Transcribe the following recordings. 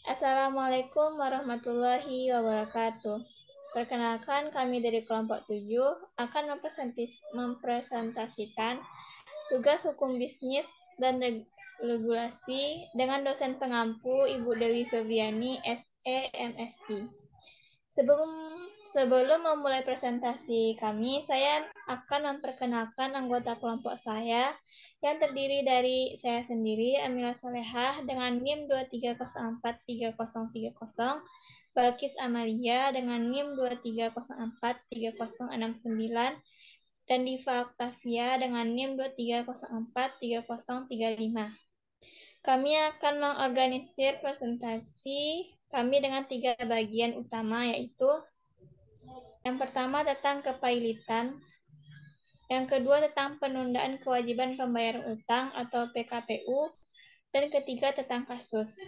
Assalamualaikum warahmatullahi wabarakatuh. Perkenalkan, kami dari kelompok 7 akan mempresentasikan tugas hukum bisnis dan regulasi dengan dosen pengampu Ibu Dewi Febriani, SE, MSI. Sebelum sebelum memulai presentasi kami, saya akan memperkenalkan anggota kelompok saya yang terdiri dari saya sendiri, Amira Solehah, dengan NIM 230433030, Balkis Amalia dengan NIM 230436069, dan Diva Octavia dengan NIM 230433035. Kami akan mengorganisir presentasi kami dengan 3 bagian utama, yaitu yang pertama tentang kepailitan, yang kedua tentang penundaan kewajiban pembayaran utang atau PKPU, dan ketiga tentang kasus.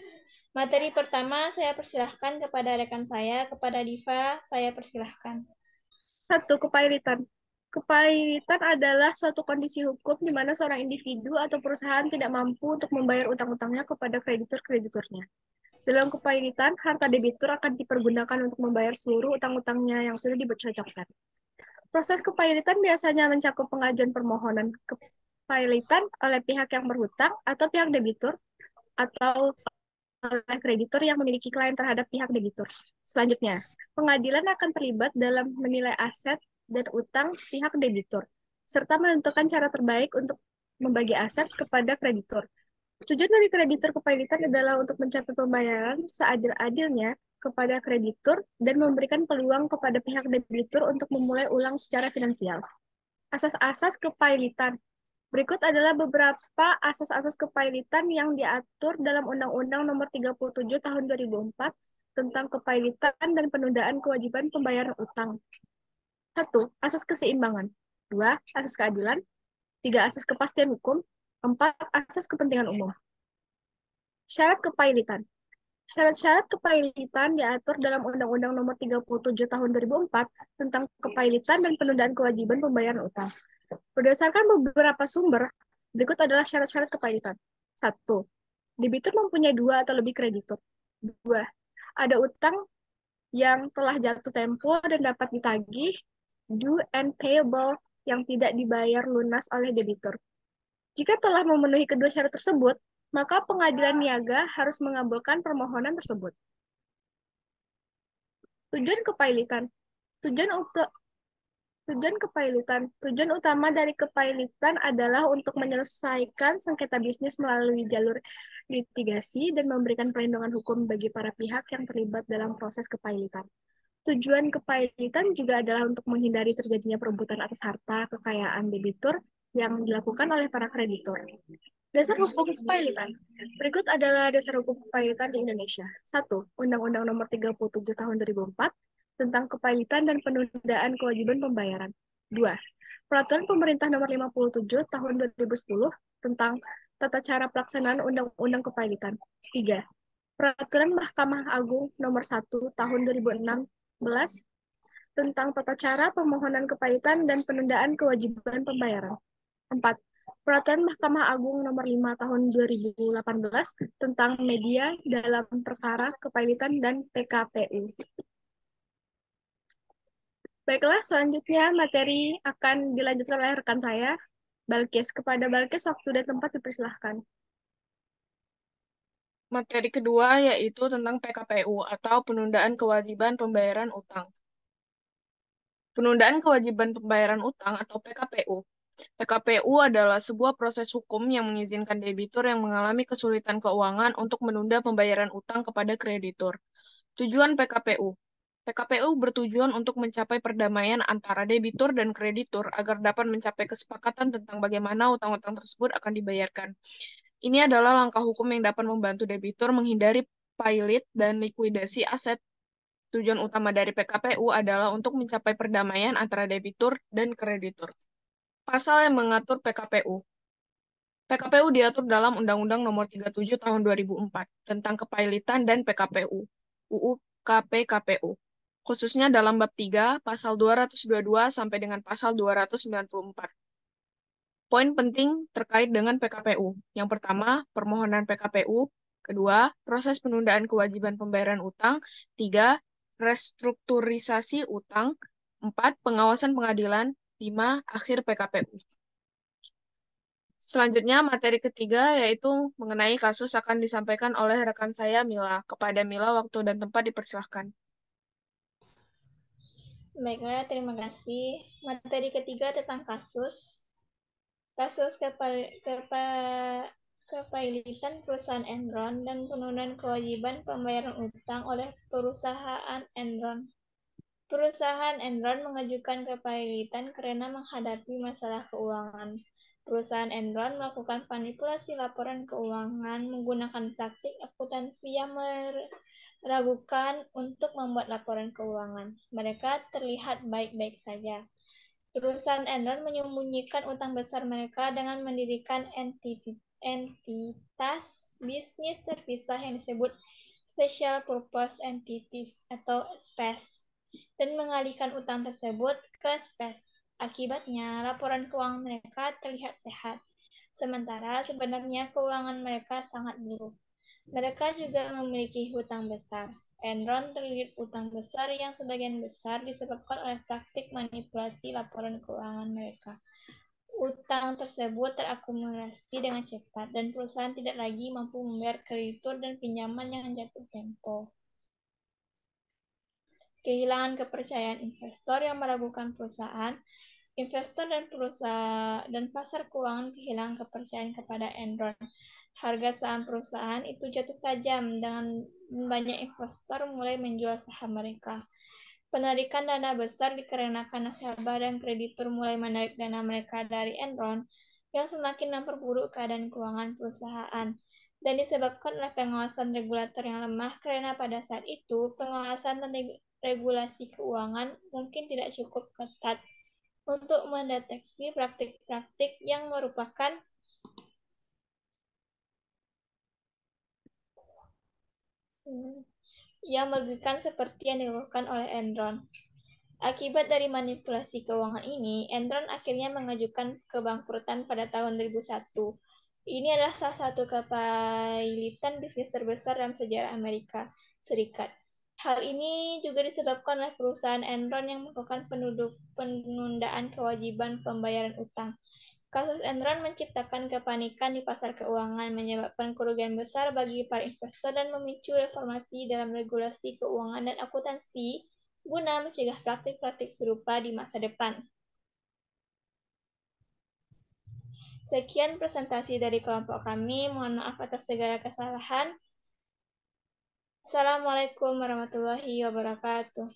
Materi pertama saya persilahkan kepada rekan saya, kepada Diva, saya persilahkan. 1. Kepailitan. Kepailitan adalah suatu kondisi hukum di mana seorang individu atau perusahaan tidak mampu untuk membayar utang-utangnya kepada kreditur-krediturnya. Dalam kepailitan, harta debitur akan dipergunakan untuk membayar seluruh utang-utangnya yang sudah dicocokkan. Proses kepailitan biasanya mencakup pengajuan permohonan kepailitan oleh pihak yang berhutang atau pihak debitur, atau oleh kreditur yang memiliki klaim terhadap pihak debitur. Selanjutnya, pengadilan akan terlibat dalam menilai aset dan utang pihak debitur, serta menentukan cara terbaik untuk membagi aset kepada kreditur. Tujuan dari kreditur kepailitan adalah untuk mencapai pembayaran seadil-adilnya kepada kreditur dan memberikan peluang kepada pihak debitur untuk memulai ulang secara finansial. Asas-asas kepailitan. Berikut adalah beberapa asas-asas kepailitan yang diatur dalam Undang-Undang Nomor 37 Tahun 2004 tentang kepailitan dan penundaan kewajiban pembayaran utang. 1. Asas keseimbangan. 2. Asas keadilan. 3. Asas kepastian hukum. 4. Asas kepentingan umum. Syarat kepailitan. Syarat-syarat kepailitan diatur dalam Undang-Undang Nomor 37 Tahun 2004 tentang kepailitan dan penundaan kewajiban pembayaran utang. Berdasarkan beberapa sumber, berikut adalah syarat-syarat kepailitan. 1. Debitur mempunyai 2 atau lebih kreditur. 2. Ada utang yang telah jatuh tempo dan dapat ditagih, due and payable, yang tidak dibayar lunas oleh debitur. Jika telah memenuhi kedua syarat tersebut, maka pengadilan niaga harus mengabulkan permohonan tersebut. Tujuan kepailitan. Tujuan Tujuan kepailitan. Tujuan utama dari kepailitan adalah untuk menyelesaikan sengketa bisnis melalui jalur litigasi dan memberikan perlindungan hukum bagi para pihak yang terlibat dalam proses kepailitan. Tujuan kepailitan juga adalah untuk menghindari terjadinya perebutan atas harta kekayaan debitur yang dilakukan oleh para kreditur. Dasar hukum kepailitan. Berikut adalah dasar hukum kepailitan di Indonesia. 1. Undang-Undang Nomor 37 Tahun 2004 tentang kepailitan dan penundaan kewajiban pembayaran. 2. Peraturan Pemerintah Nomor 57 Tahun 2010 tentang tata cara pelaksanaan Undang-Undang Kepailitan. 3. Peraturan Mahkamah Agung Nomor 1 Tahun 2016 tentang tata cara permohonan kepailitan dan penundaan kewajiban pembayaran. 4. Peraturan Mahkamah Agung Nomor 5 Tahun 2018 tentang media dalam perkara kepailitan dan PKPU. Baiklah, selanjutnya materi akan dilanjutkan oleh rekan saya, Balkis. Kepada Balkis, waktu dan tempat dipersilahkan. Materi kedua yaitu tentang PKPU atau penundaan kewajiban pembayaran utang. Penundaan kewajiban pembayaran utang atau PKPU. PKPU adalah sebuah proses hukum yang mengizinkan debitur yang mengalami kesulitan keuangan untuk menunda pembayaran utang kepada kreditur. Tujuan PKPU. PKPU bertujuan untuk mencapai perdamaian antara debitur dan kreditur agar dapat mencapai kesepakatan tentang bagaimana utang-utang tersebut akan dibayarkan. Ini adalah langkah hukum yang dapat membantu debitur menghindari pailit dan likuidasi aset. Tujuan utama dari PKPU adalah untuk mencapai perdamaian antara debitur dan kreditur. Pasal yang mengatur PKPU. PKPU diatur dalam Undang-Undang Nomor 37 Tahun 2004 tentang kepailitan dan PKPU, UU KPKPU. Khususnya dalam bab 3, pasal 222 sampai dengan pasal 294. Poin penting terkait dengan PKPU. Yang pertama, permohonan PKPU. Kedua, proses penundaan kewajiban pembayaran utang. 3, restrukturisasi utang. 4, pengawasan pengadilan. 5, akhir PKPU. Selanjutnya, materi ketiga yaitu mengenai kasus akan disampaikan oleh rekan saya, Mila. Kepada Mila, waktu dan tempat dipersilahkan. Baiklah, terima kasih. Materi ketiga tentang kasus. Kasus kepailitan perusahaan Enron dan penundaan kewajiban pembayaran utang oleh perusahaan Enron. Perusahaan Enron mengajukan kepailitan karena menghadapi masalah keuangan. Perusahaan Enron melakukan manipulasi laporan keuangan menggunakan praktik akuntansi yang meragukan untuk membuat laporan keuangan. Mereka terlihat baik-baik saja. Perusahaan Enron menyembunyikan utang besar mereka dengan mendirikan entitas bisnis terpisah yang disebut Special Purpose Entities atau SPES dan mengalihkan utang tersebut ke SPES. Akibatnya, laporan keuangan mereka terlihat sehat, sementara sebenarnya keuangan mereka sangat buruk. Mereka juga memiliki hutang besar. Enron terlilit utang besar yang sebagian besar disebabkan oleh praktik manipulasi laporan keuangan mereka. Utang tersebut terakumulasi dengan cepat dan perusahaan tidak lagi mampu membayar kreditur dan pinjaman yang jatuh tempo. Kehilangan kepercayaan investor yang meragukan perusahaan. Investor dan pasar keuangan kehilangan kepercayaan kepada Enron. Harga saham perusahaan itu jatuh tajam dengan banyak investor mulai menjual saham mereka. Penarikan dana besar dikarenakan nasabah dan kreditur mulai menarik dana mereka dari Enron yang semakin memperburuk keadaan keuangan perusahaan dan disebabkan oleh pengawasan regulator yang lemah karena pada saat itu pengawasan dan regulasi keuangan mungkin tidak cukup ketat untuk mendeteksi praktik-praktik yang merupakan yang merugikan seperti yang dilakukan oleh Enron. Akibat dari manipulasi keuangan ini, Enron akhirnya mengajukan kebangkrutan pada tahun 2001. Ini adalah salah satu kepailitan bisnis terbesar dalam sejarah Amerika Serikat. Hal ini juga disebabkan oleh perusahaan Enron yang melakukan penundaan kewajiban pembayaran utang. Kasus Enron menciptakan kepanikan di pasar keuangan, menyebabkan kerugian besar bagi para investor dan memicu reformasi dalam regulasi keuangan dan akuntansi guna mencegah praktik-praktik serupa di masa depan. Sekian presentasi dari kelompok kami. Mohon maaf atas segala kesalahan. Assalamualaikum warahmatullahi wabarakatuh.